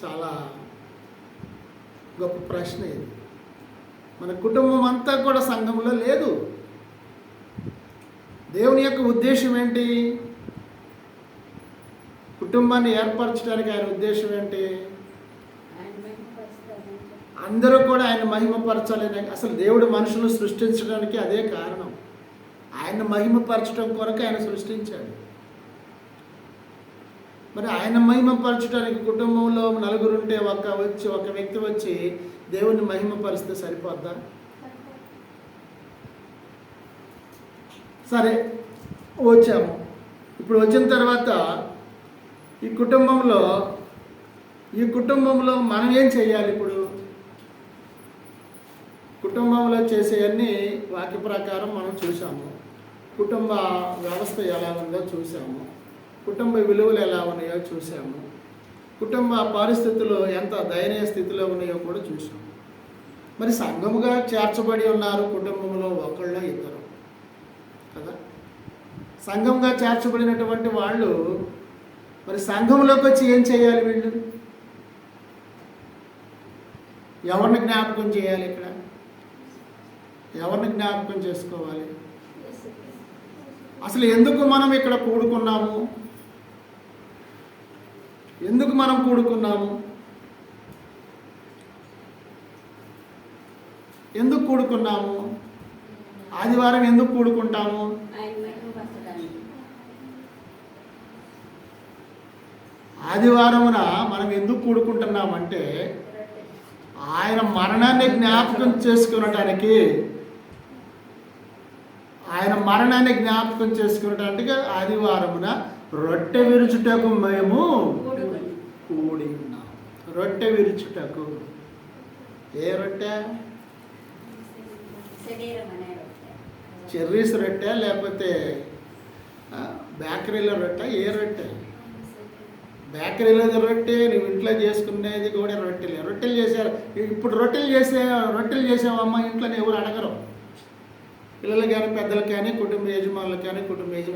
చాలా గొప్ప ప్రశ్న ఇది. మన కుటుంబం అంతా కూడా సంఘంలో లేదు. దేవుని యొక్క ఉద్దేశం ఏంటి? కుటుంబాన్ని ఏర్పరచడానికి ఆయన ఉద్దేశం ఏంటి? అందరూ కూడా ఆయన మహిమపరచాలని. అసలు దేవుడు మనుషులను సృష్టించడానికి అదే కారణం. ఆయన మహిమపరచడం కొరకు ఆయన సృష్టించాడు. మరి ఆయన మహిమపరచడానికి కుటుంబంలో నలుగురు ఉంటే ఒక వ్యక్తి వచ్చి దేవుణ్ణి మహిమపరిస్తే సరిపోద్దా? సరే, వచ్చాము. ఇప్పుడు వచ్చిన తర్వాత ఈ కుటుంబంలో మనం ఏం చేయాలి? ఇప్పుడు కుటుంబంలో చేసేవన్నీ వాక్య ప్రకారం మనం చూసాము. కుటుంబ వ్యవస్థ ఎలా ఉందో చూసాము. కుటుంబ విలువలు ఎలా ఉన్నాయో చూసాము. కుటుంబ పరిస్థితులు ఎంత దయనీయ స్థితిలో ఉన్నాయో కూడా చూసాము. మరి సంఘముగా చేర్చబడి ఉన్నారు కుటుంబంలో ఒకళ్ళో ఇద్దరు కదా. సంఘంగా చేర్చబడినటువంటి వాళ్ళు మరి సంఘంలోకి వచ్చి ఏం చేయాలి? వీళ్ళు ఎవరిని జ్ఞాపకం చేయాలి? ఇక్కడ ఎవరిని జ్ఞాపకం చేసుకోవాలి? అసలు ఎందుకు మనం ఇక్కడ కూడుకున్నాము? ఎందుకు మనం కూడుకున్నాము? ఎందుకు కూడుకున్నాము? ఆదివారం ఎందుకు కూడుకుంటాము? ఆదివారమున మనం ఎందుకు కూడుకుంటున్నామంటే ఆయన మరణాన్ని జ్ఞాపకం చేసుకునటానికి. ఆయన మరణాన్ని జ్ఞాపకం చేసుకునటానికి ఆదివారమున రొట్టె విరుచుటకు మేము కూడి ఉన్నాం. రొట్టె విరుచుటకు. ఏ రొట్టె? చెర్రీస్ రొట్టె లేకపోతే బేకరీలో రొట్టె? ఏ రొట్టె? బేకరీలో రొట్టె. నువ్వు ఇంట్లో చేసుకునేది కూడా రొట్టెలు. రొట్టెలు చేశారు. ఇప్పుడు రొట్టెలు చేసావమ్మా ఇంట్లో ఎవరు అడగరు. పిల్లలు కానీ పెద్దలు కానీ కుటుంబ యజమానులు కానీ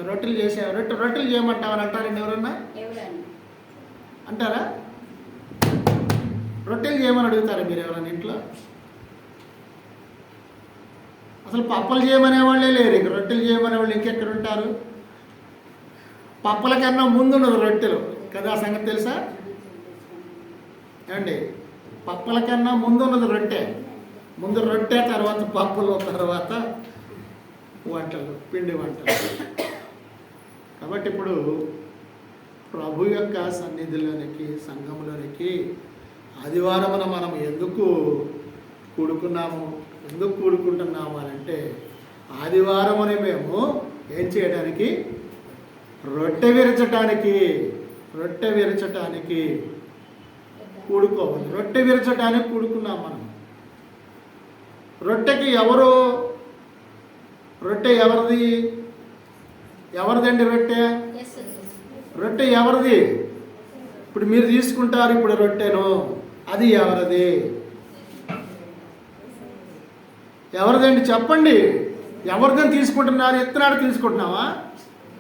రొట్టెలు చేసావు, రొట్టెలు చేయమంటావని అంటారండి ఎవరన్నా? అంటారా? రొట్టెలు చేయమని అడుగుతారా మీరు ఎవరన్నా ఇంట్లో? అసలు పప్పలు చేయమనే వాళ్ళే లేరు. ఇక రొట్టెలు చేయమనే వాళ్ళు ఇంకెక్కడ ఉంటారు? పప్పల కన్నా ముందున్నది రొట్టెలు కదా. ఆ సంగతి తెలుసా ఏమండి? పప్పల కన్నా ముందున్నది రొట్టె. ముందు రొట్టె, తర్వాత పప్పులు, తర్వాత వంటలు, పిండి వంటలు. కాబట్టి ఇప్పుడు ప్రభు యొక్క సన్నిధిలోనికి, సంఘంలోనికి ఆదివారమున మనం ఎందుకు కూడుకుంటున్నాము అంటే ఆదివారముని మేము ఏం చేయడానికి? రొట్టె విరచటానికి కూడుకోవాలి. రొట్టె విరచటానికి కూడుకున్నాం మనం. రొట్టెకి రొట్టె ఎవరిదండి? రొట్టె ఎవరిది? ఇప్పుడు మీరు తీసుకుంటారు ఇప్పుడు రొట్టెను, అది ఎవరిది? ఎవరిదండి చెప్పండి. ఎవరిదని తీసుకుంటున్నారు? ఎత్తనాడు తీసుకుంటున్నావా?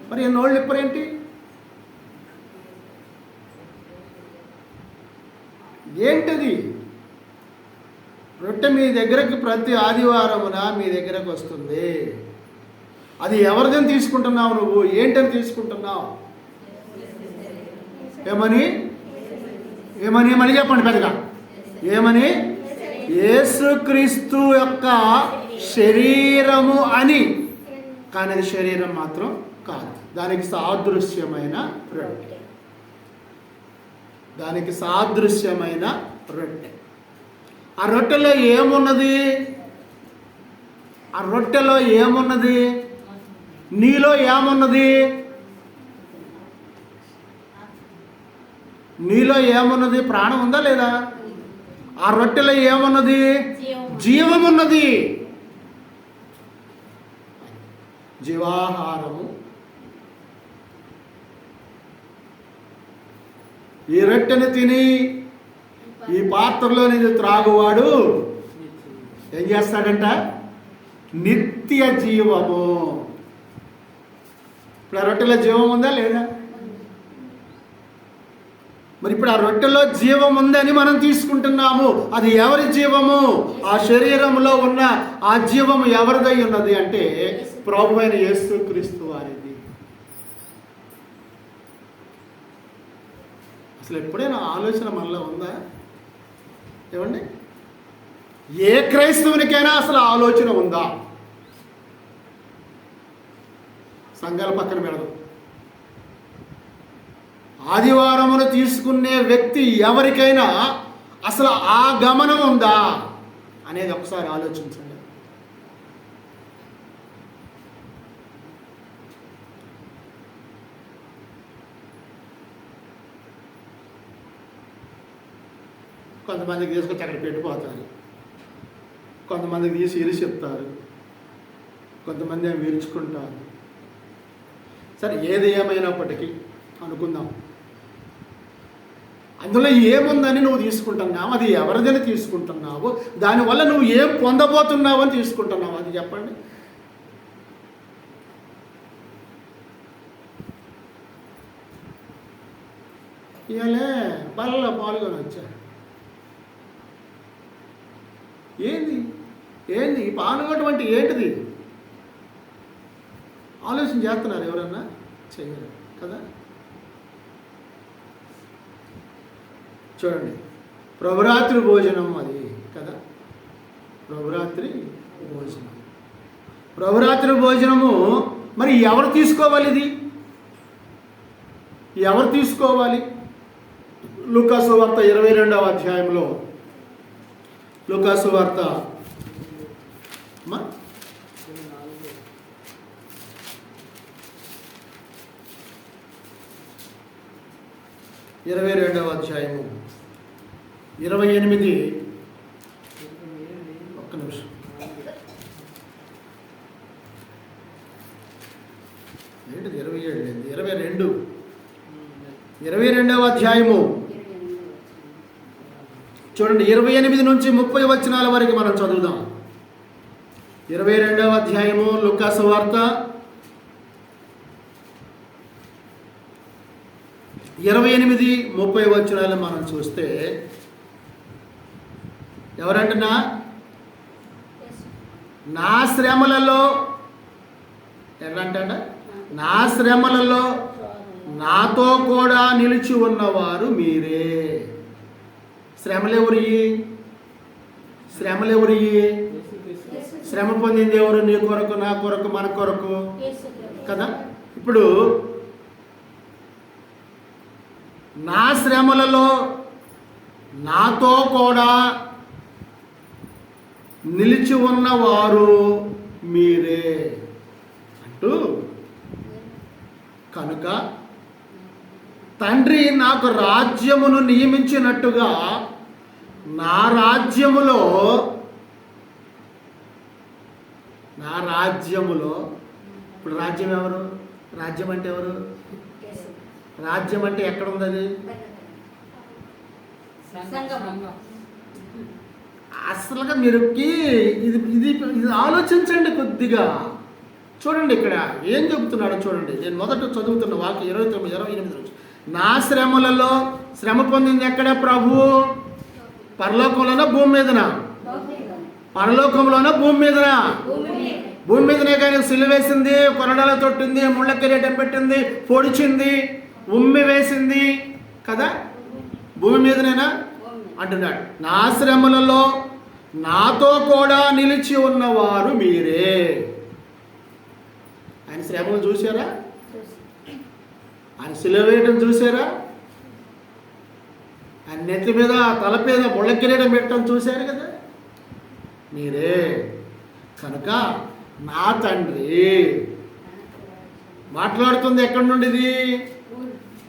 మరి ఎన్నోళ్ళు ఇప్పరేంటి? ఏంటది? రొట్టె మీ దగ్గరకు ప్రతి ఆదివారమున మీ దగ్గరకు వస్తుంది. అది ఎవరిదని తీసుకుంటున్నావు? నువ్వు ఏంటని తీసుకుంటున్నావు? ఏమని చెప్పండి పెద్దగా. ఏమని? యేసుక్రీస్తు యొక్క శరీరము అని. కానీ అది శరీరం మాత్రం కాదు. దానికి సాదృశ్యమైన రొట్టె. ఆ రొట్టెలో ఏమున్నది? నీలో ఏమున్నది? ప్రాణం ఉందా లేదా? ఆ రొట్టెలో ఏమున్నది? జీవమున్నది. జీవాహారము. ఈ రొట్టెని తిని ఈ పాత్రలోని త్రాగువాడు ఏం చేస్తాడంట? నిత్య జీవము. ఇప్పుడు ఆ రొట్టెలో జీవం ఉందా లేదా? మరి ఇప్పుడు ఆ రొట్టెలో జీవం ఉందని మనం తీసుకుంటున్నాము. అది ఎవరి జీవము? ఆ శరీరంలో ఉన్న ఆ జీవము ఎవరిదై ఉన్నది అంటే ప్రభువైన యేసుక్రీస్తు వారిది. అసలు ఎప్పుడైనా ఆలోచన మనలో ఉందా? ఏమండి, ఏ క్రైస్తవునికైనా అసలు ఆలోచన ఉందా? సంఘాల పక్కన పెడదు. ఆదివారమును తీసుకునే వ్యక్తి ఎవరికైనా అసలు ఆ గమనం ఉందా అనేది ఒకసారి ఆలోచించండి. కొంతమందికి తీసుకొచ్చి అక్కడ పెట్టిపోతారు, కొంతమందికి తీసి ఇరి చెప్తారు, కొంతమంది ఏమి విరుచుకుంటారు. సరే, ఏది ఏమైనప్పటికీ అనుకుందాం, అందులో ఏముందని నువ్వు తీసుకుంటున్నావు, అది ఎవరిదని తీసుకుంటున్నావు, దానివల్ల నువ్వు ఏం పొందబోతున్నావు అని తీసుకుంటున్నావు, అది చెప్పండి. ఇవాళే బలలో పాల్గొని వచ్చారు. ఏంది పాల్గొనడం అంటే ఏంటిది? ఆలోచన చేస్తున్నారు ఎవరన్నా? చెయ్యరు కదా. చూడండి, ప్రభురాత్రి భోజనం అది కదా, ప్రభురాత్రి భోజనం. ప్రభురాత్రి భోజనము మరి ఎవరు తీసుకోవాలి? ఇది ఎవరు తీసుకోవాలి? లూకాసు వార్త 22వ అధ్యాయంలో, లూకాసు వార్త 22వ అధ్యాయము 28. ఒక్క నిమిషం. ఏంటిది 27? 22వ అధ్యాయము చూడండి, 28 నుంచి 30 వచనాల వరకు మనం చదువుదాం. 22వ అధ్యాయము లూకాసు వార్త 28-30 వచనాలు మనం చూస్తే ఎవరంటున్నా, నా శ్రమలలో ఎలాంట, నా శ్రమలలో నాతో కూడా నిలిచి ఉన్నవారు మీరే. శ్రమలెవరి? శ్రమ పొందింది ఎవరు? నీ కొరకు, నా కొరకు, మన కొరకు కదా. ఇప్పుడు నా శ్రమలలో నాతో కూడా నిలిచి ఉన్నవారు మీరే అంటూ, కనుక తండ్రి నాకు రాజ్యమును నియమించినట్టుగా నా రాజ్యములో ఇప్పుడు రాజ్యం ఎవరు? రాజ్యం అంటే ఎవరు? రాజ్యం అంటే ఎక్కడ ఉంది? అది అసలుగా మీరుకి ఇది ఇది ఇది ఆలోచించండి కొద్దిగా. చూడండి ఇక్కడ ఏం చెబుతున్నాడో చూడండి. నేను మొదట చదువుతున్న వాక్యం 29-28 నుంచి. నా శ్రమలలో, శ్రమ పొందింది ఎక్కడ ప్రభు? పరలోకంలోనా భూమి మీదనా? పరలోకంలోనా భూమి మీదనా? భూమి మీదనే. కానీ సిలువేసింది, కొరడాల తొట్టింది, ముళ్ళ కిరీటం పెట్టింది, పొడిచింది, ఉమ్మి వేసింది కదా, భూమి మీదనేనా అంటున్నాడు. నా శ్రమలలో నాతో కూడా నిలిచి ఉన్నవారు మీరే. ఆయన శ్రమను చూసారా? ఆయన సిలువ వేయడం చూసారా? ఆయన నెత్తి మీద, తల మీద ముళ్ళ కిరీటం పెట్టడం చూశారు కదా, మీరే. కనుక నా తండ్రి మాట్లాడుతుంది ఎక్కడి నుండి? ఇది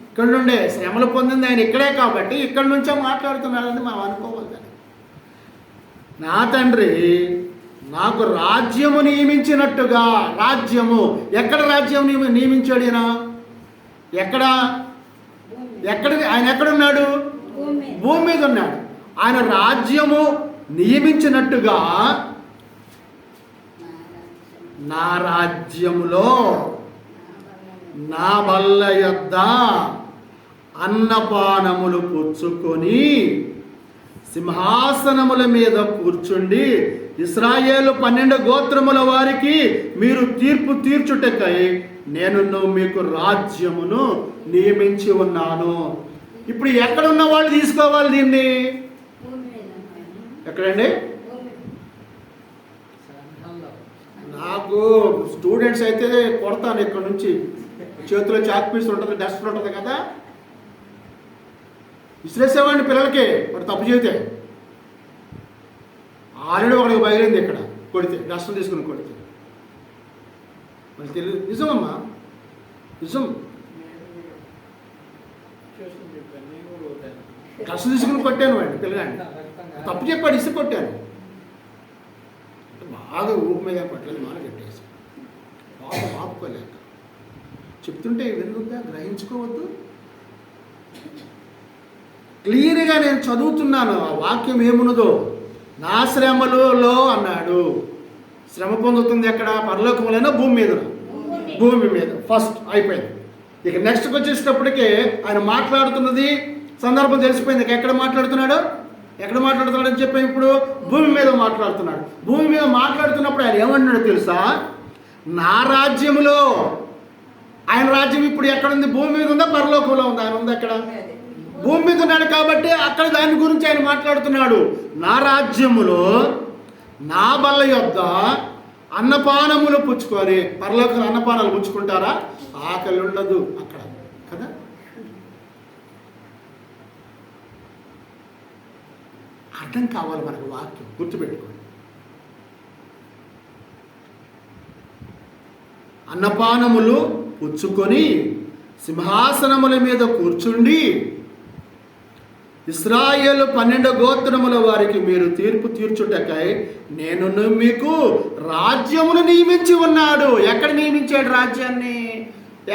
ఇక్కడ నుండే. శ్రమలు పొందింది ఆయన ఇక్కడే కాబట్టి ఇక్కడి నుంచే మాట్లాడుతున్నాడని మనం అనుకోవాలి. కానీ నా తండ్రి నాకు రాజ్యము నియమించినట్టుగా, రాజ్యము ఎక్కడ? రాజ్యం నియమించాడు ఈయన. ఎక్కడ? ఆయన ఎక్కడున్నాడు? భూమి మీద ఉన్నాడు. ఆయన రాజ్యము నియమించినట్టుగా నా రాజ్యములో, నా బల్ల యొద్ద అన్నపానములు పుచ్చుకొని సింహాసనముల మీద కూర్చుండి ఇశ్రాయేలు 12 గోత్రముల వారికి మీరు తీర్పు తీర్చుటకై నేను మీకు రాజ్యమును నియమించి ఉన్నాను. ఇప్పుడు ఎక్కడున్న వాళ్ళు తీసుకోవాలి దీన్ని? ఎక్కడండి? నాకు స్టూడెంట్స్ అయితే కొడతాను ఇక్కడ నుంచి. చేతిలో చాక్ పీస్ ఉంటుంది, డస్టర్ ఉంటుంది కదా, విసిరేసేవాడిని పిల్లలకి వాడు తప్పు చేస్తే. ఆల్రెడీ ఒకడికి బయలుంది ఇక్కడ కొడితే, డస్టర్ తీసుకుని కొడితే. మరి తెలియదు. నిజమమ్మా, నిజం. డస్టర్ తీసుకుని కొట్టాను వాడిని, పిల్లగాడిని. తప్పు చెప్పాడు, ఇసి కొట్టాను. బాగా ఊపు మీద కొట్టలేదు, మాన కట్టేసి బాగా ఆపుకోలేక చెప్తుంటే వినొద్దా, గ్రహించుకోవద్దు. క్లియర్గా నేను చదువుతున్నాను ఆ వాక్యం ఏమున్నదో. నా శ్రమలలో అన్నాడు. శ్రమ పొందుతుంది ఎక్కడ? పరలోకములైనా భూమి మీద? భూమి మీద. ఫస్ట్ అయిపోయింది. ఇక నెక్స్ట్కి వచ్చేటప్పటికే ఆయన మాట్లాడుతున్నది సందర్భం తెలిసిపోయింది. ఎక్కడ మాట్లాడుతున్నాడు అని చెప్పి ఇప్పుడు భూమి మీద మాట్లాడుతున్నాడు. భూమి మీద మాట్లాడుతున్నప్పుడు ఆయన ఏమన్నాడు తెలుసా? నా రాజ్యములో. ఆయన రాజ్యం ఇప్పుడు ఎక్కడుంది? భూమి మీద ఉందా, పరలోకంలో ఉందా? ఆయన ఉంది అక్కడ, భూమి మీద ఉన్నాడు కాబట్టి అక్కడ దాని గురించి ఆయన మాట్లాడుతున్నాడు. నా రాజ్యములో నా బల్ల యొద్ద అన్నపానములు పుచ్చుకొని. పరలోకంలో అన్నపానాలు పుచ్చుకుంటారా? ఆకలి ఉండదు అక్కడ కదా. అర్థం కావాలి మనకు వాక్యం, గుర్తుపెట్టుకోండి. అన్నపానములు పుచ్చుకొని సింహాసనముల మీద కూర్చుండి ఇశ్రాయేలు 12 గోత్రముల వారికి మీరు తీర్పు తీర్చుటకై నేను మీకు రాజ్యమును నియమించి ఉన్నాడు. ఎక్కడ నియమించాడు రాజ్యాన్ని?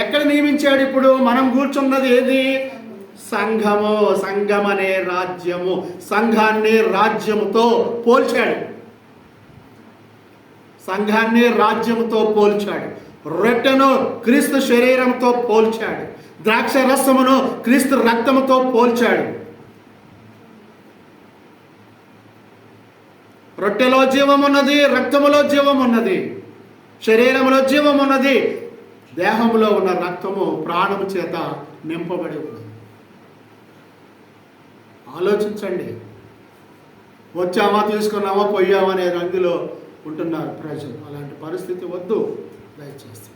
ఎక్కడ నియమించాడు? ఇప్పుడు మనం కూర్చున్నది ఏది? సంఘము. సంఘం అనే రాజ్యము. సంఘాన్ని రాజ్యముతో పోల్చాడు. సంఘాన్ని రాజ్యముతో పోల్చాడు. రొట్టెను క్రీస్తు శరీరంతో పోల్చాడు. ద్రాక్ష రసమును క్రీస్తు రక్తముతో పోల్చాడు. రొట్టెలో జీవం ఉన్నది, రక్తములో జీవం ఉన్నది, శరీరములో జీవం ఉన్నది, దేహంలో ఉన్న రక్తము ప్రాణము చేత నింపబడి ఉన్నది. ఆలోచించండి. వచ్చామా, తీసుకున్నామా, పోయామా అనే రంగులో ఉంటున్నారు ప్రజలు. అలాంటి పరిస్థితి వద్దు దయచేసి.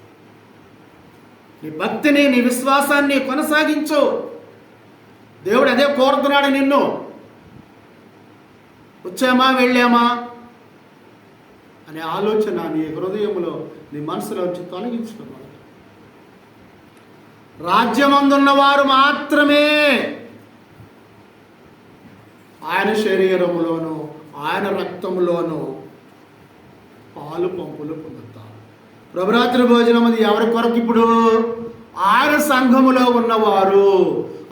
నీ భక్తిని, నీ విశ్వాసాన్ని కొనసాగించు. దేవుడు అదే కోరుతున్నాడు నిన్ను. వచ్చామా, వెళ్ళామా అనే ఆలోచన నీ హృదయంలో, నీ మనసులో వచ్చి తొలగించుకున్నాడు. రాజ్యమందున్న వారు మాత్రమే ఆయన శరీరములోను ఆయన రక్తములోను పాలు పంపులు పొందుతారు. ప్రభురాత్రి భోజనం అది ఎవరి కొరకు? ఇప్పుడు ఆయన సంఘములో ఉన్నవారు.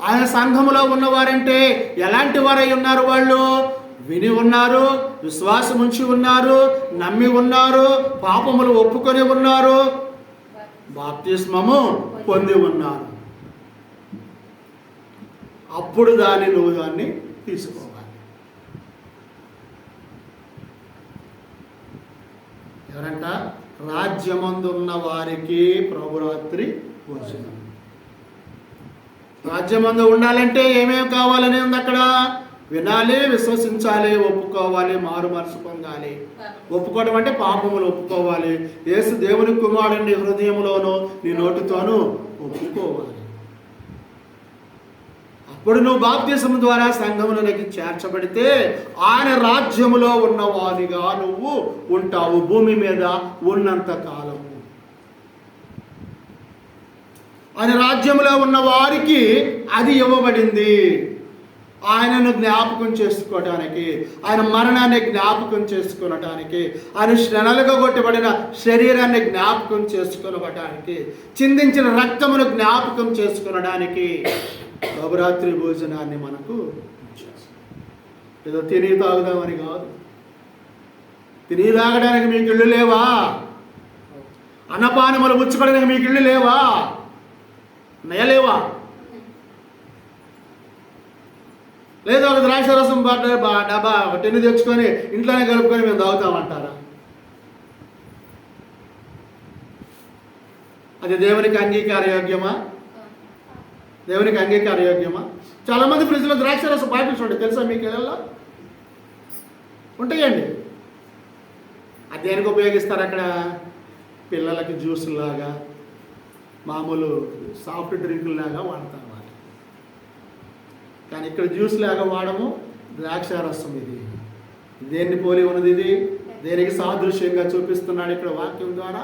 ఆయన సంఘములో ఉన్నవారంటే ఎలాంటి వారై ఉన్నారు? వాళ్ళు విని ఉన్నారు, విశ్వాసం ఉంచి ఉన్నారు, నమ్మి ఉన్నారు, పాపములు ఒప్పుకొని ఉన్నారు, బాప్తిస్మము పొంది ఉన్నారు. అప్పుడు నువ్వు దాన్ని తీసుకోవాలి. ఎవరంట? రాజ్యమందున్న వారికి ప్రభురాత్రి భోజనం. రాజ్యమందు ఉండాలంటే ఏమేమి కావాలని ఉంది అక్కడ? వినాలి, విశ్వసించాలి, ఒప్పుకోవాలి, మారు మనసు పొందాలి. ఒప్పుకోవడం అంటే పాపములు ఒప్పుకోవాలి. యేసు దేవుని కుమారుడు నీ హృదయంలోనూ నీ నోటితోనూ ఒప్పుకోవాలి. అప్పుడు నువ్వు బాప్తిసం ద్వారా సంఘములోకి చేర్చబడితే ఆయన రాజ్యములో ఉన్నవానిగా నువ్వు ఉంటావు భూమి మీద ఉన్నంత కాలము. ఆయన రాజ్యములో ఉన్న వారికి అది ఇవ్వబడింది. ఆయనను జ్ఞాపకం చేసుకోవటానికి, ఆయన మరణాన్ని జ్ఞాపకం చేసుకునటానికి, ఆయన శ్రమలుగా కొట్టబడిన శరీరాన్ని జ్ఞాపకం చేసుకునటానికి, చిందించిన రక్తమును జ్ఞాపకం చేసుకునడానికి ప్రభురాత్రి భోజనాన్ని మనకు ఏదో తిని తాగుదామని కాదు. తిని తాగడానికి మీకు ఇళ్ళు లేవా? అన్నపానములు పుచ్చుకోవడానికి మీకు ఇళ్ళు లేవా? నయలేవా? లేదా ఒక ద్రాక్ష రసం డబ్బా ఒక టెన్ను తెచ్చుకొని ఇంట్లోనే కలుపుకొని మేము తాగుతామంటారా? అది దేవునికి అంగీకారయోగ్యమా? దేవునికి అంగీకారయోగ్యమా? చాలామంది ఫ్రిడ్జ్లో ద్రాక్ష రసం బాటిల్స్ ఉంటాయి, తెలుసా మీకు? ఇళ్ళల్లో ఉంటాయండి. అది దేనికి ఉపయోగిస్తారు? అక్కడ పిల్లలకి జ్యూస్ లాగా, మామూలు సాఫ్ట్ డ్రింకులు లాగా వాడతారు వాళ్ళు. కానీ ఇక్కడ జ్యూస్ లాగా వాడము, ద్రాక్ష రసం. ఇది దేన్ని పోలి ఉన్నది? ఇది దేనికి సాదృశ్యంగా చూపిస్తున్నాడు ఇక్కడ వాక్యం ద్వారా?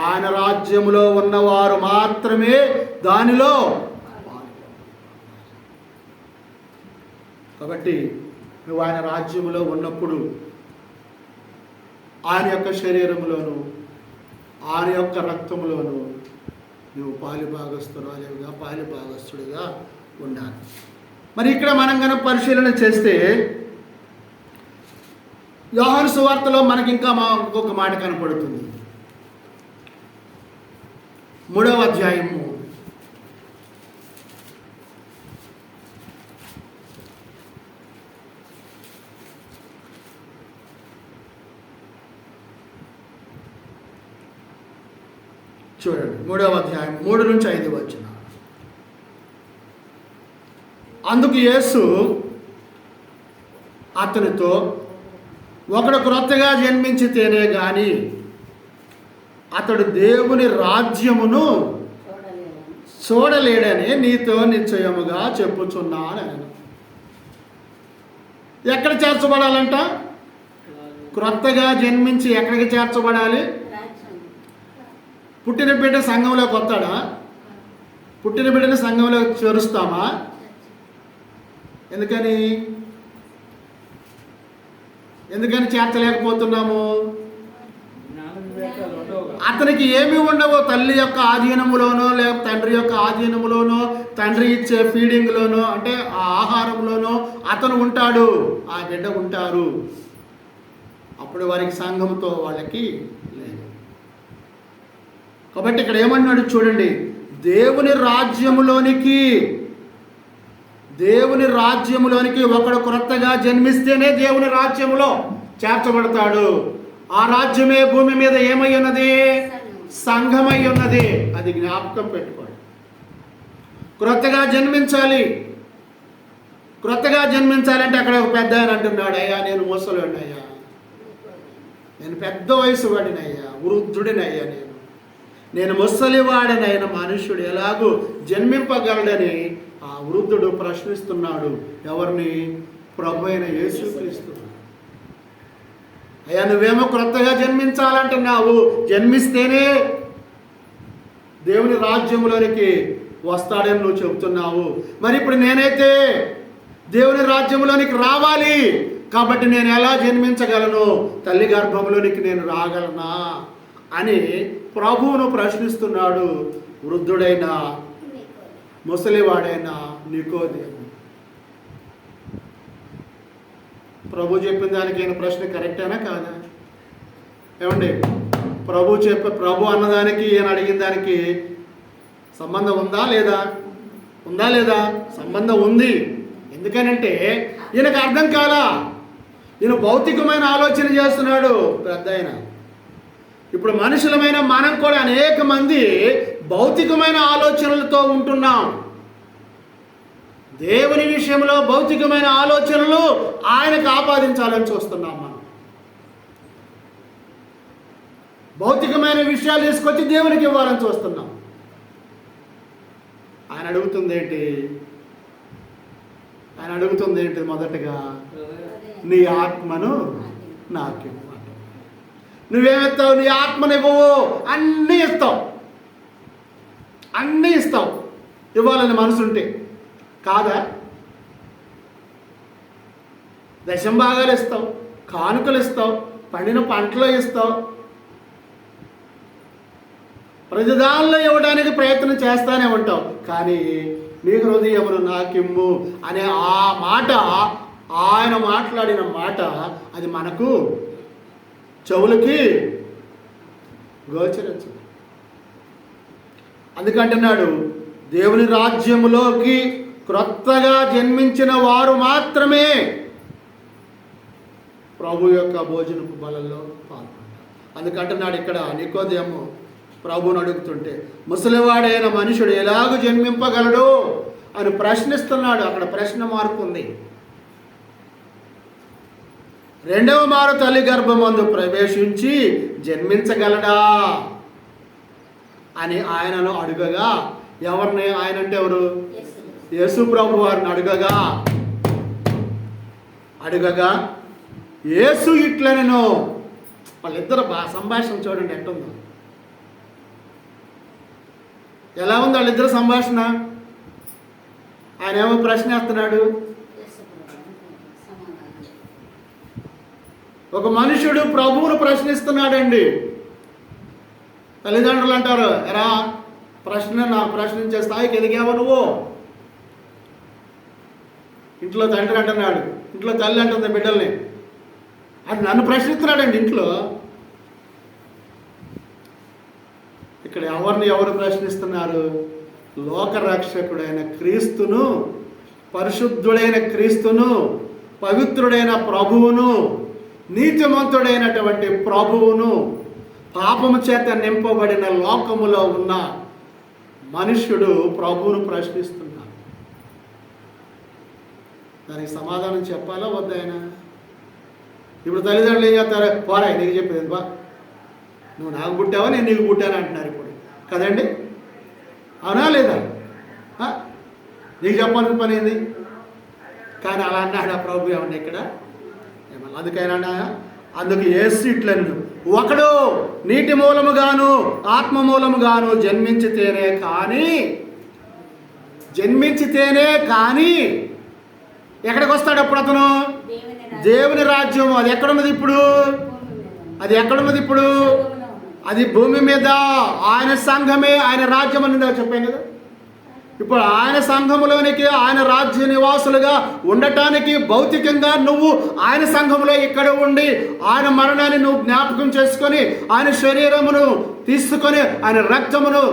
ఆయన రాజ్యములో ఉన్నవారు మాత్రమే దానిలో. కాబట్టి నువ్వు ఆయన రాజ్యములో ఉన్నప్పుడు ఆయన యొక్క శరీరములోను ఆయన యొక్క రక్తములోను నువ్వు పాలిభాగస్తుడిగా ఉండాలి. మరి ఇక్కడ మనం కనుక పరిశీలన చేస్తే యోహాను సువార్తలో మనకి ఇంకా ఇంకొక మాట కనపడుతుంది. 3వ అధ్యాయము 3వ అధ్యాయం 3 నుంచి 5 వచనం. అందుకు యేసు అతనితో, ఒకడు క్రొత్తగా జన్మించితేనే గాని అతడు దేవుని రాజ్యమును చూడలేడని నీతో నిశ్చయముగా చెప్పుచున్నాను. ఎక్కడ చేర్చబడాలంట? క్రొత్తగా జన్మించి ఎక్కడికి చేర్చబడాలి? పుట్టిన బిడ్డ సంఘంలోకి వస్తాడా? పుట్టిన బిడ్డని సంఘంలో చేరుస్తామా? ఎందుకని చేర్చలేకపోతున్నాము? అతనికి ఏమి ఉండవో, తల్లి యొక్క ఆధీనములోనో లేక తండ్రి యొక్క ఆధీనములోనో, తండ్రి ఇచ్చే ఫీడింగ్లోనో, అంటే ఆ ఆహారంలోనో అతను ఉంటాడు, ఆ బిడ్డ ఉంటారు. అప్పుడు వారికి సంఘంతో వాళ్ళకి లేదు. కాబట్టి ఇక్కడ ఏమన్నాడు చూడండి, దేవుని రాజ్యములోనికి ఒకడు క్రొత్తగా జన్మిస్తేనే దేవుని రాజ్యములో చేర్చబడతాడు. ఆ రాజ్యమే భూమి మీద ఏమై ఉన్నది? సంఘమై ఉన్నది. అది జ్ఞాపకం పెట్టుకోండి. క్రొత్తగా జన్మించాలంటే అక్కడ ఒక పెద్ద ఆయన అంటున్నాడు, అయ్యా నేను ముసలోడిని అయ్యా, నేను పెద్ద వయసు వాడినయ్యా, వృద్ధుడినయ్యా, నేను ముసలివాడనైన మనుష్యుడు ఎలాగూ జన్మింపగలడని ఆ వృద్ధుడు ప్రశ్నిస్తున్నాడు. ఎవరిని? ప్రభు అయిన యేసుక్రీస్తు. అయ్యా నువ్వేమో క్రొత్తగా జన్మించాలంటున్నావు, జన్మిస్తేనే దేవుని రాజ్యంలోనికి వస్తాడని నువ్వు చెబుతున్నావు. మరి ఇప్పుడు నేనైతే దేవుని రాజ్యంలోనికి రావాలి కాబట్టి నేను ఎలా జన్మించగలను? తల్లి గర్భంలోనికి నేను రాగలనా అని ప్రభువును ప్రశ్నిస్తున్నాడు వృద్ధుడైన ముసలివాడైన నికోదేము. ప్రభు చెప్పిన దానికి ఈయన ప్రశ్న కరెక్టేనా కాదా? ఏమండి, ప్రభు అన్నదానికి ఈయన అడిగిన దానికి సంబంధం ఉందా లేదా? సంబంధం ఉంది. ఎందుకనంటే ఈయనకు అర్థం కాలా. ఈయన భౌతికమైన ఆలోచన చేస్తున్నాడు పెద్ద ఆయన. ఇప్పుడు మనుషులమైన మనం కూడా అనేక మంది భౌతికమైన ఆలోచనలతో ఉంటున్నాం. దేవుని విషయంలో భౌతికమైన ఆలోచనలు ఆయనకు ఆపాదించాలని చూస్తున్నాం. మనం భౌతికమైన విషయాలు తీసుకొచ్చి దేవునికి ఇవ్వాలని చూస్తున్నాం. ఆయన అడుగుతుంది ఏంటి? మొదటగా నీ ఆత్మను నాకు. నువ్వేమిస్తావు? నీ ఆత్మనివ్వవు, అన్నీ ఇస్తావు. ఇవ్వాలని మనసుంటే కాదా? దశంభాగాలు ఇస్తావు, కానుకలు ఇస్తావు, పండిన పంటలు ఇస్తావు, ప్రతిదానిలో ఇవ్వడానికి ప్రయత్నం చేస్తానే ఉంటావు. కానీ నీ హృదయమును నాకిమ్ము అనే ఆ మాట, ఆయన మాట్లాడిన మాట, అది మనకు చెవులకి గోచరించదు. అందుకంటున్నాడు, దేవుని రాజ్యములోకి క్రొత్తగా జన్మించిన వారు మాత్రమే ప్రభు యొక్క భోజనపు బలలో పాల్గొంటారు. అందుకంటున్నాడు ఇక్కడ నికోదేము ప్రభువుని అడుగుతుంటే, ముసలివాడైన మనుషుడు ఎలాగూ జన్మింపగలడు అని ప్రశ్నిస్తున్నాడు. అక్కడ ప్రశ్న మార్పు ఉంది. రెండవ మారు తల్లి గర్భమందు ప్రవేశించి జన్మించగలడా అని ఆయనను అడుగగా, ఎవరిని? ఆయన అంటే ఎవరు? యేసు ప్రభు వారిని అడుగగా యేసు ఇట్లనెను. వాళ్ళిద్దరు సంభాషణ చూడండి ఎట్టుందో. ఎలా ఉంది వాళ్ళిద్దరు సంభాషణ? ఆయన ఏమో ప్రశ్న వేస్తున్నాడు. ఒక మనుషుడు ప్రభువును ప్రశ్నిస్తున్నాడండి. తల్లిదండ్రులు అంటారు, ఎరా నాకు ప్రశ్నించే స్థాయికి ఎదిగావు నువ్వు. ఇంట్లో తండ్రి అంటున్నాడు, ఇంట్లో తల్లి అంటుంది బిడ్డల్ని, అది నన్ను ప్రశ్నిస్తున్నాడండి ఇంట్లో. ఇక్కడ ఎవరు ప్రశ్నిస్తున్నారు? లోకరక్షకుడైన క్రీస్తును, పరిశుద్ధుడైన క్రీస్తును, పవిత్రుడైన ప్రభువును, నీతిమంతుడైనటువంటి ప్రభువును, పాపము చేత నింపబడిన లోకములో ఉన్న మనుష్యుడు ప్రభువును ప్రశ్నిస్తున్నాడు. దానికి సమాధానం చెప్పాలా వద్దా ఆయన? ఇప్పుడు తల్లిదండ్రులు ఏం చేస్తారు? పోరా నీకు చెప్పేది బా, నువ్వు నాకు పుట్టావా నేను నీకు పుట్టాను అంటున్నారు ఇప్పుడు కదండి. అవునా లేదా? నీకు చెప్పాల్సిన పని ఏంది? కానీ అలా అన్నాడు ఆ ప్రభు ఏమన్నా ఇక్కడ? అందుకైనా అందుకు యేసు ఇట్లను, ఒకడు నీటి మూలముగాను ఆత్మ మూలముగాను జన్మించితేనే కానీ ఎక్కడికి వస్తాడు అప్పుడు అతను? దేవుని రాజ్యం. అది ఎక్కడున్నది ఇప్పుడు? అది భూమి మీద. ఆయన సంఘమే ఆయన రాజ్యం అని చెప్పాను కదా. ఇప్పుడు ఆయన సంఘములోనికి, ఆయన రాజ్య నివాసులుగా ఉండటానికి భౌతికంగా నువ్వు ఆయన సంఘములో ఇక్కడ ఉండి ఆయన మరణాన్ని నువ్వు జ్ఞాపకం చేసుకొని ఆయన శరీరమును తీసుకొని ఆయన రక్తమును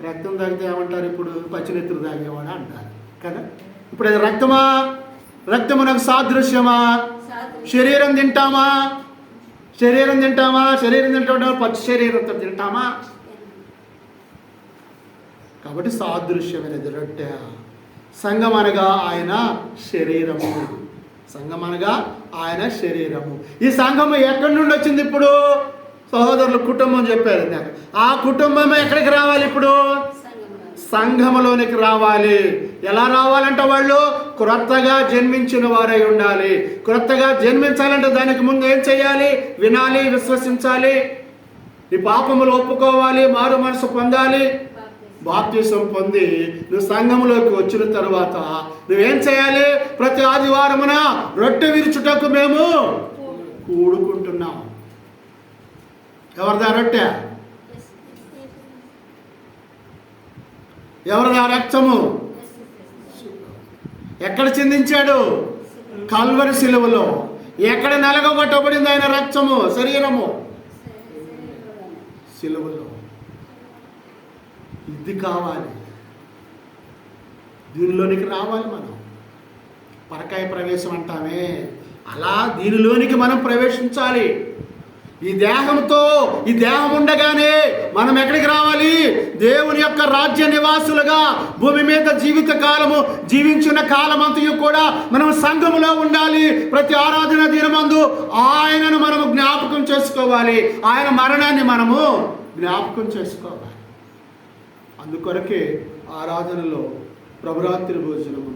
రక్తం తాగితే ఏమంటారు? ఇప్పుడు పచ్చినెత్తులు తాగేవాడు అంటారు కదా. ఇప్పుడు అది రక్తమునకు సాదృశ్యమా? శరీరం తింటామా? శరీరం తింటామా? పచ్చి శరీరంతో తింటామా? కాబట్టి సాదృశ్యమైనది రొట్టె. సంఘం అనగా ఆయన శరీరము. ఈ సంఘము ఎక్కడి నుండి వచ్చింది? ఇప్పుడు సహోదరులు కుటుంబం చెప్పారు. ఆ కుటుంబమే ఎక్కడికి రావాలి? ఇప్పుడు సంఘములోనికి రావాలి. ఎలా రావాలంటే వాళ్ళు క్రొత్తగా జన్మించిన వారై ఉండాలి. క్రొత్తగా జన్మించాలంటే దానికి ముందు ఏం చేయాలి? వినాలి, విశ్వసించాలి, నీ పాపములు ఒప్పుకోవాలి, మారు మనసు పొందాలి, బాప్తిసం పొంది నువ్వు సంఘములోకి వచ్చిన తర్వాత నువ్వేం చేయాలి? ప్రతి ఆదివారమున రొట్టె విరుచుటకు మేము కూడుకుంటున్నాం. ఎవరిదా రొట్టె? ఎవరిదా రక్తము? ఎక్కడ చిందించాడు? కల్వరి శిలువలో. ఎక్కడ నలగొట్టబడింది ఆయన రక్తము? శరీరము శిలువలో. ఇది కావాలి, దీనిలోనికి రావాలి మనం. పరకాయ ప్రవేశం అంటామే, అలా దీనిలోనికి మనం ప్రవేశించాలి. ఈ దేహం ఉండగానే మనం ఎక్కడికి రావాలి? దేవుని యొక్క రాజ్య నివాసులుగా భూమి మీద జీవిత కాలము జీవించిన కాలమంతయు కూడా మనం సంఘములో ఉండాలి. ప్రతి ఆరాధన దినమందు ఆయనను మనము జ్ఞాపకం చేసుకోవాలి, ఆయన మరణాన్ని మనము జ్ఞాపకం చేసుకోవాలి. అందుకొరకే ఆరాధనలో ప్రభురాత్రి భోజనము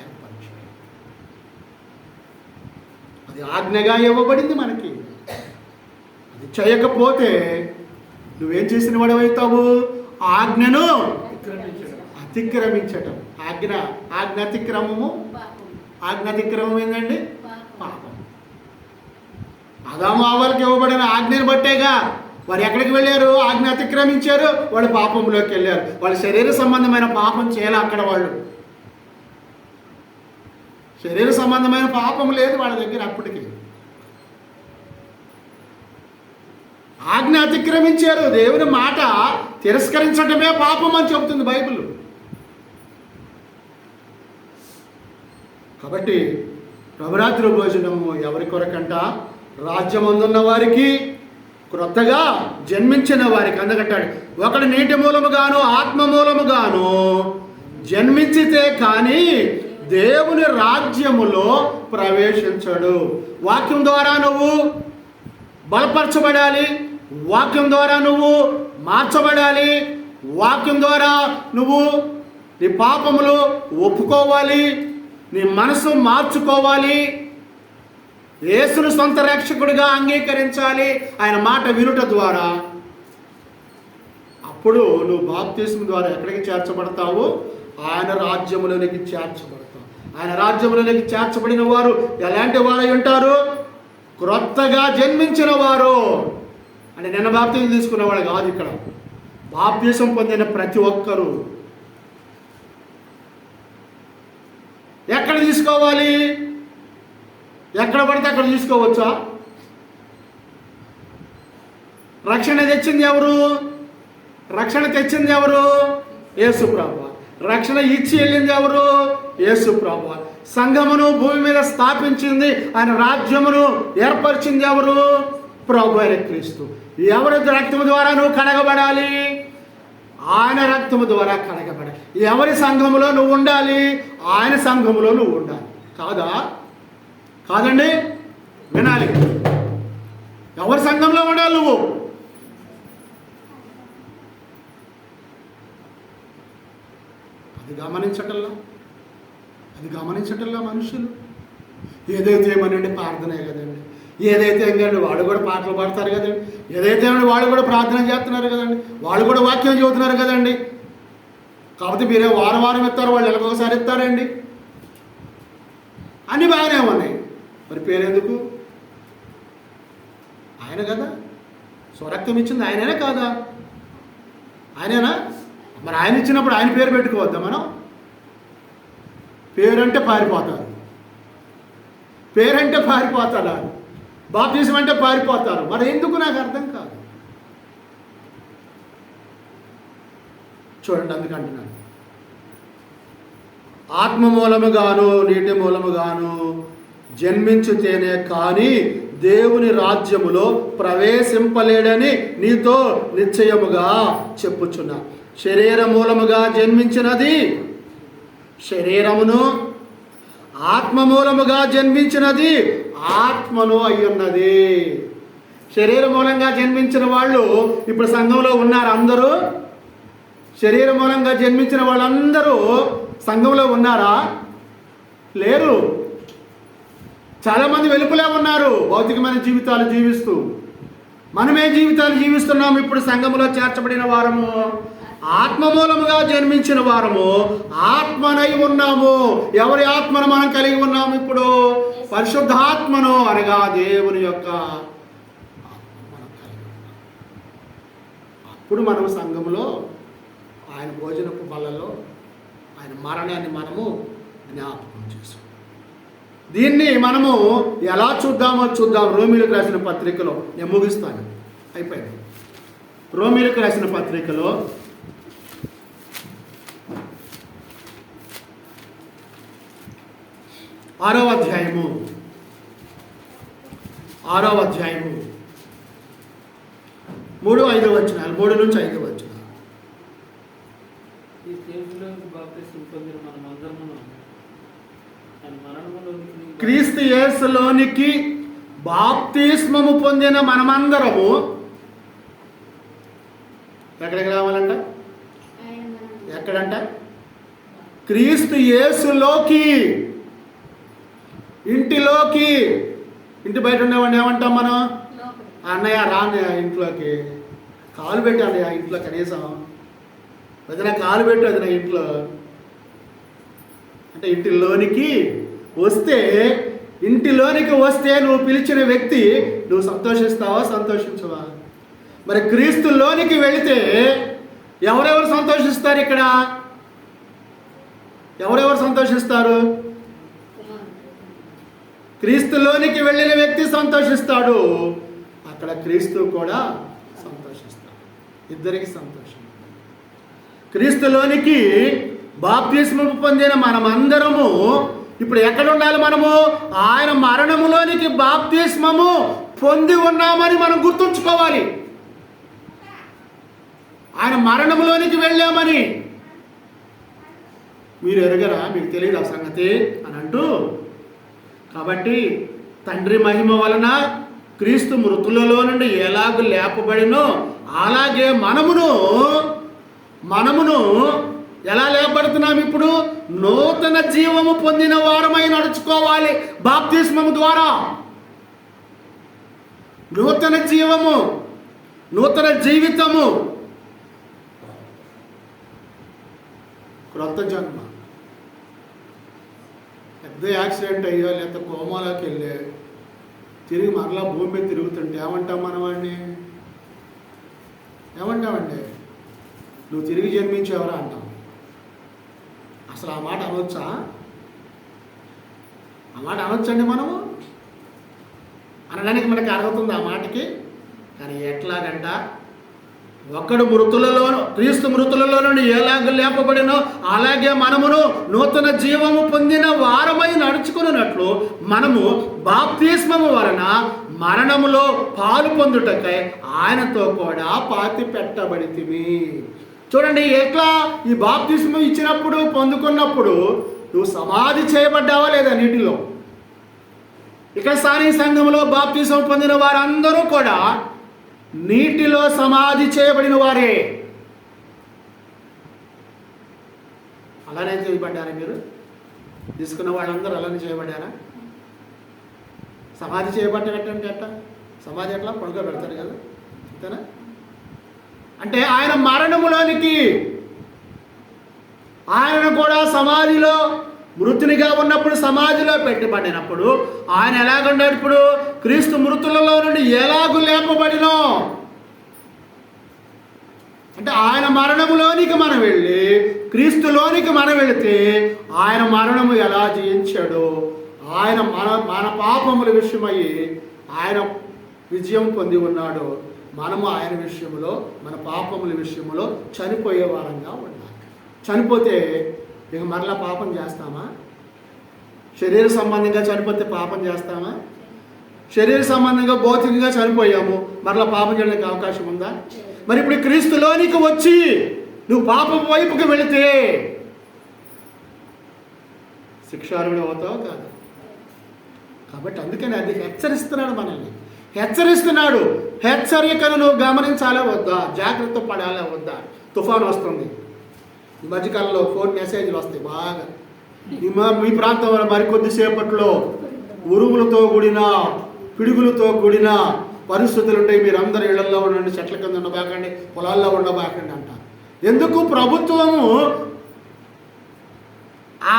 ఏర్పరచాలి. అది ఆజ్ఞగా ఇవ్వబడింది మనకి. అది చేయకపోతే నువ్వేం చేసిన వాడవైతావు? ఆజ్ఞను అతిక్రమించటం. ఆజ్ఞ అతిక్రమం ఏంటండి? పాపం. ఆదాము అవ్వలకు ఇవ్వబడిన ఆజ్ఞను బట్టేగా వారు ఎక్కడికి వెళ్ళారు? ఆజ్ఞ అతిక్రమించారు, వాళ్ళు పాపంలోకి వెళ్ళారు. వాళ్ళ శరీర సంబంధమైన పాపం చేయాలి. అక్కడ వాళ్ళు శరీర సంబంధమైన పాపం లేదు వాళ్ళ దగ్గర. అప్పటికి ఆజ్ఞ అతిక్రమించారు. దేవుని మాట తిరస్కరించడమే పాపం అని చెబుతుంది బైబిల్. కాబట్టి ప్రభురాత్రి భోజనము ఎవరి కొరకంట? రాజ్యమందున్న వారికి, క్రొత్తగా జన్మించిన వారికి. అందుకంటాడు, ఒకడు నీటి మూలముగాను ఆత్మ మూలముగాను జన్మించితే కానీ దేవుని రాజ్యములో ప్రవేశించడు. వాక్యం ద్వారా నువ్వు బలపరచబడాలి, వాక్యం ద్వారా నువ్వు మార్చబడాలి, వాక్యం ద్వారా నువ్వు నీ పాపములు ఒప్పుకోవాలి, నీ మనసు మార్చుకోవాలి, యేసును సొంత రక్షకుడిగా అంగీకరించాలి ఆయన మాట వినుట ద్వారా. అప్పుడు నువ్వు బాప్తిస్మం ద్వారా ఎక్కడికి చేర్చబడతావు? ఆయన రాజ్యములోనికి చేర్చబడతావు. ఆయన రాజ్యములోనికి చేర్చబడిన వారు ఎలాంటి వారై ఉంటారు? క్రొత్తగా జన్మించిన వారు. అంటే నిన్న బాప్తిజం తీసుకున్నవాడు కాదు, ఇక్కడ బాప్తిజం పొందిన ప్రతి ఒక్కరూ. ఎక్కడ తీసుకోవాలి? ఎక్కడ పడితే అక్కడ తీసుకోవచ్చా? రక్షణ తెచ్చింది ఎవరు? రక్షణ తెచ్చింది ఎవరు? యేసు ప్రభువు. రక్షణ ఇచ్చి వెళ్ళింది ఎవరు? యేసు ప్రభువు. సంఘమును భూమి మీద స్థాపించింది, ఆయన రాజ్యమును ఏర్పరిచింది ఎవరు? ప్రభు అయిన క్రీస్తు. ఎవరి రక్తము ద్వారా నువ్వు కడగబడాలి? ఆయన రక్తము ద్వారా కడగబడాలి. ఎవరి సంఘములో నువ్వు ఉండాలి? ఆయన సంఘములో నువ్వు ఉండాలి. కాదా? కాదండి, వినాలి. ఎవరి సంఘంలో ఉండాలి నువ్వు? అది గమనించటంలా మనుషులు. ఏదైతే ఏమనండి ప్రార్థనే కదండి, ఏదైతే ఏంటండి వాళ్ళు కూడా పాటలు పాడతారు కదండి, ఏదైతే వాళ్ళు కూడా ప్రార్థన చేస్తున్నారు కదండి, వాళ్ళు కూడా వాక్యం చదువుతున్నారు కదండి. కాకపోతే మీరే వారం వారం ఇస్తారు, వాళ్ళు ఎలాగోసారి ఇస్తారండి. అన్నీ బాగానే ఉన్నాయి, మరి పేరెందుకు? ఆయన కదా స్వరక్తం ఇచ్చింది, ఆయనేనా కాదా? ఆయనేనా? మరి ఆయన ఇచ్చినప్పుడు ఆయన పేరు పెట్టుకోవద్దా మనం? పేరంటే పారిపోతారు, పేరంటే పారిపోతారా? బాప్తిజం అంటే పారిపోతారు. మరి ఎందుకు నాకు అర్థం కాదు. చూడండి, అందుకంటున్నాను, ఆత్మ మూలముగాను నీటి మూలముగాను జన్మించితేనే కానీ దేవుని రాజ్యములో ప్రవేశింపలేడని నీతో నిశ్చయముగా చెప్పుచున్నా. శరీర మూలముగా జన్మించినది శరీరమును, ఆత్మ మూలముగా జన్మించినది ఆత్మను అయ్యున్నది. శరీర మూలంగా జన్మించిన వాళ్ళు ఇప్పుడు సంఘంలో ఉన్నారు అందరూ? శరీర మూలంగా జన్మించిన వాళ్ళందరూ సంఘంలో ఉన్నారా? లేరు. చాలామంది వెలుపులే ఉన్నారు, భౌతికమైన జీవితాలు జీవిస్తూ. మనమే జీవితాలు జీవిస్తున్నాము. ఇప్పుడు సంఘములో చేర్చబడిన వారము, ఆత్మ మూలముగా జన్మించిన వారము, ఆత్మనై ఉన్నాము. ఎవరి ఆత్మను మనం కలిగి ఉన్నాము ఇప్పుడు? పరిశుద్ధాత్మను, అనగా దేవుని యొక్క మనం కలిగి ఉన్నాం. అప్పుడు మనం సంఘములో ఆయన భోజనపు బల్లలో ఆయన మరణాన్ని మనము జ్ఞాపకం చేసుకుంటాం. దీన్ని మనము ఎలా చూద్దామో చూద్దాం. రోమీలకు రాసిన పత్రికలో, నేను ముగిస్తాను, అయిపోయింది. రోమీలకు రాసిన పత్రికలో 6వ అధ్యాయము 3-5 వచనాలు, 3 నుంచి 5 వచనాలు. క్రీస్తు యేసులోనికి బాప్తిస్మము పొందిన మనమందరము ఎక్కడికి రావాలంట? ఎక్కడంట? క్రీస్తు యేసులోకి, ఇంటిలోకి. ఇంటి బయట ఉండేవాడిని ఏమంటాం మనం? అన్నయ్య రాన్నయ్య ఇంట్లోకి, కాలు పెట్టి అన్నయ్య ఇంట్లో, కనీసం ఏదైనా కాలు పెట్టు అది నా ఇంట్లో అంటే. ఇంటిలోనికి వస్తే, ఇంటిలోనికి వస్తే నువ్వు పిలిచిన వ్యక్తి నువ్వు సంతోషిస్తావా, సంతోషించవా? మరి క్రీస్తులోనికి వెళితే ఎవరెవరు సంతోషిస్తారు? ఇక్కడ ఎవరెవరు సంతోషిస్తారు? క్రీస్తులోనికి వెళ్ళిన వ్యక్తి సంతోషిస్తాడు, అక్కడ క్రీస్తు కూడా సంతోషిస్తాడు. ఇద్దరికి సంతోషం. క్రీస్తులోనికి బాప్తిస్మము పొందిన మనమందరము ఇప్పుడు ఎక్కడ ఉండాలి? మనము ఆయన మరణములోనికి బాప్తిస్మము పొంది ఉన్నామని మనం గుర్తుంచుకోవాలి. ఆయన మరణములోనికి వెళ్ళామని మీరు ఎరగరా? మీకు తెలియదు ఆ సంగతి అని అంటూ, కాబట్టి తండ్రి మహిమ వలన క్రీస్తు మృతులలో నుండి ఎలాగూ లేపబడినో అలాగే మనమును ఎలా లేపబడుతున్నాం? ఇప్పుడు నూతన జీవము పొందిన వారమై నడుచుకోవాలి. బాప్తిస్మము ద్వారా నూతన జీవము, నూతన జీవితము, క్రొత్త జన్మ. పెద్ద యాక్సిడెంట్ అయ్యో లేకపోతే కోమాలోకి వెళ్ళే తిరిగి మరలా భూమి మీద తిరుగుతుంటే ఏమంటాం మనం వాడిని? ఏమంటామండి? నువ్వు తిరిగి జన్మించేవరా అంటాం. అసలు ఆ మాట అనొచ్చా? ఆ మాట అనొచ్చండి మనము? అనడానికి మనకి అర్హత ఉంది ఆ మాటకి? కానీ ఎట్లాగంట, ఒక్కడు క్రీస్తు మృతులలో నుండి ఎలాగ లేపబడినో అలాగే మనమును నూతన జీవము పొందిన వారమై నడుచుకున్నట్లు మనము బాప్తిస్మము వలన మరణములో పాలు పొందుటకై ఆయనతో కూడా పాతి పెట్టబడితిమి. చూడండి, ఎట్లా ఈ బాప్తిస్మం ఇచ్చినప్పుడు, పొందుకున్నప్పుడు నువ్వు సమాధి చేయబడ్డావా లేదా నీటిలో? ఇక్కడ స్థానిక సంఘంలో బాప్తిస్మం పొందిన వారందరూ కూడా నీటిలో సమాధి చేయబడిన వారే. అలానే చేయబడ్డారా? మీరు తీసుకున్న వాళ్ళందరూ అలానే చేయబడ్డారా? సమాధి చేయబడ్డట్టంటే ఎట్లా? సమాధి ఎట్లా పడుకోబెడతారు కదా, అంతేనా? అంటే ఆయన మరణములోనికి, ఆయనను కూడా సమాధిలో మృతునిగా ఉన్నప్పుడు సమాధిలో పెట్టబడినప్పుడు ఆయన ఎలాగున్నాడు? ఇప్పుడు క్రీస్తు మృతులలో నుండి ఎలాగూ లేపబడినో, అంటే ఆయన మరణములోనికి మనం వెళ్ళి క్రీస్తులోనికి మనం వెళితే ఆయన మరణము ఎలా జయించాడో, ఆయన మన పాపముల విషయమయ్యి ఆయన విజయం పొంది ఉన్నాడో, మనము ఆయన విషయంలో, మన పాపముల విషయంలో చనిపోయే వారంగా ఉండాలి. చనిపోతే ఇక మరలా పాపం చేస్తామా? శరీర సంబంధంగా చనిపోతే పాపం చేస్తామా? శరీర సంబంధంగా భౌతికంగా చనిపోయాము, మరలా పాపం చేయడానికి అవకాశం ఉందా? మరి ఇప్పుడు క్రీస్తులోనికి వచ్చి నువ్వు పాపం వైపుకి వెళితే శిక్షార్హుడు అవుతావు కాదు. కాబట్టి అందుకని అది హెచ్చరిస్తున్నాడు, మనల్ని హెచ్చరిస్తున్నాడు. హెచ్చరికను నువ్వు గమనించాలా వద్దా? జాగ్రత్త పడాలా వద్దా? తుఫాను వస్తుంది. ఈ మధ్యకాలంలో ఫోన్ మెసేజ్లు వస్తాయి బాగా. మీ ప్రాంతంలో మరికొద్దిసేపట్లో ఉరుములతో కూడిన, పిడుగులతో కూడిన పరిస్థితులు ఉంటాయి. మీరు అందరు ఇళ్లలో ఉండండి, చెట్ల కింద ఉండబాకండి, పొలాల్లో ఉండబాకండి అంటారు. ఎందుకు? ప్రభుత్వము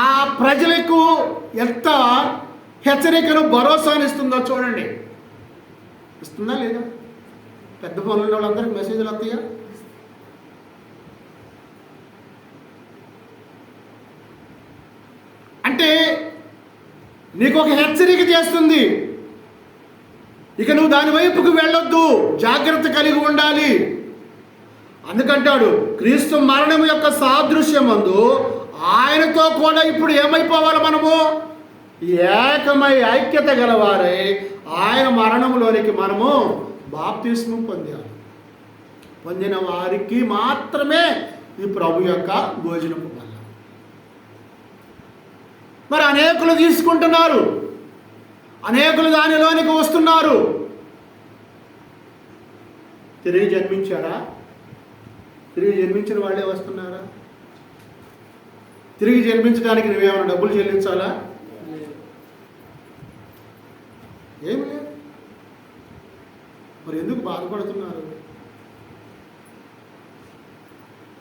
ఆ ప్రజలకు ఎంత హెచ్చరికను, భరోసాను ఇస్తుందో చూడండి. ఇస్తుందా లేదా? పెద్ద ఫోన్లు ఉన్న వాళ్ళందరికీ మెసేజ్లు వస్తాయా? అంటే నీకు ఒక హెచ్చరిక చేస్తుంది. ఇక నువ్వు దాని వైపుకు వెళ్ళొద్దు, జాగ్రత్త కలిగి ఉండాలి. అందుకంటాడు, క్రీస్తు మరణం యొక్క సాదృశ్యమందు ఆయనతో కూడా ఇప్పుడు ఏమైపోవాలి? మనము ఏకమై ఐక్యత గలవారై ఆయన మరణంలోనికి మనము బాప్తిస్మం పొందాలి. పొందిన వారికి మాత్రమే ఈ ప్రభు యొక్క భోజనము వల్ల. మరి అనేకులు తీసుకుంటున్నారు, అనేకులు దానిలోనికి వస్తున్నారు. తిరిగి జన్మించారా? తిరిగి జన్మించిన వాళ్ళే వస్తున్నారా? తిరిగి జన్మించడానికి నువ్వేమైనా డబ్బులు చెల్లించాలా? ఏమి లేదు. మరి ఎందుకు బాధపడుతున్నారు?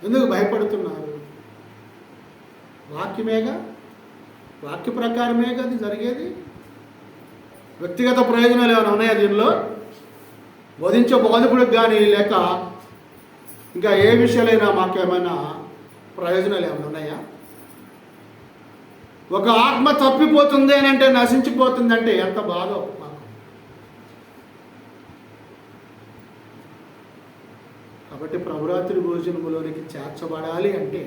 ఎందుకు భయపడుతున్నారు? వాక్యమేగా, వాక్య ప్రకారమే కదా జరిగేది. వ్యక్తిగత ప్రయోజనాలు ఏమైనా ఉన్నాయా దీనిలో? బోధించే బోధకుడికి కానీ లేక ఇంకా ఏ విషయాలైనా మాకేమైనా ప్రయోజనాలు ఏమైనా ఉన్నాయా? ఒక ఆత్మ తప్పిపోతుంది అని అంటే, నశించిపోతుంది అంటే ఎంత బాధో మాకు. కాబట్టి ప్రభురాత్రి భోజనములోనికి చేర్చబడాలి అంటే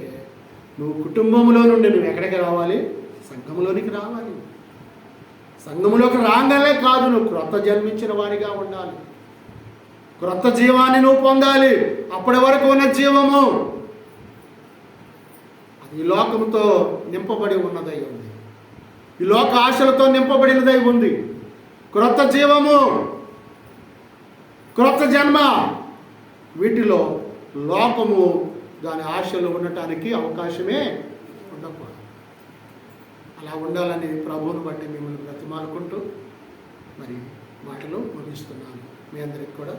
నువ్వు కుటుంబంలో నుండి నువ్వు ఎక్కడికి రావాలి? సంఘములోనికి రావాలి. సంఘములోకి రాగానే కాదు, నువ్వు క్రొత్త జన్మించిన వారిగా ఉండాలి. క్రొత్త జీవాన్ని నువ్వు పొందాలి. అప్పటి వరకు ఉన్న జీవము అది ఈ లోకముతో నింపబడి ఉన్నదై ఉంది. ఈ లోక ఆశలతో నింపబడినదై ఉంది. క్రొత్త జీవము, క్రొత్త జన్మ, వీటిలో లోకము దాని ఆశలు ఉండటానికి అవకాశమే ఉండకూడదు. అలా ఉండాలని ప్రభువును బట్టి మిమ్మల్ని బ్రతిమాలుకుంటూ మరి మాటలు ముగిస్తున్నాను. మీ అందరికి కూడా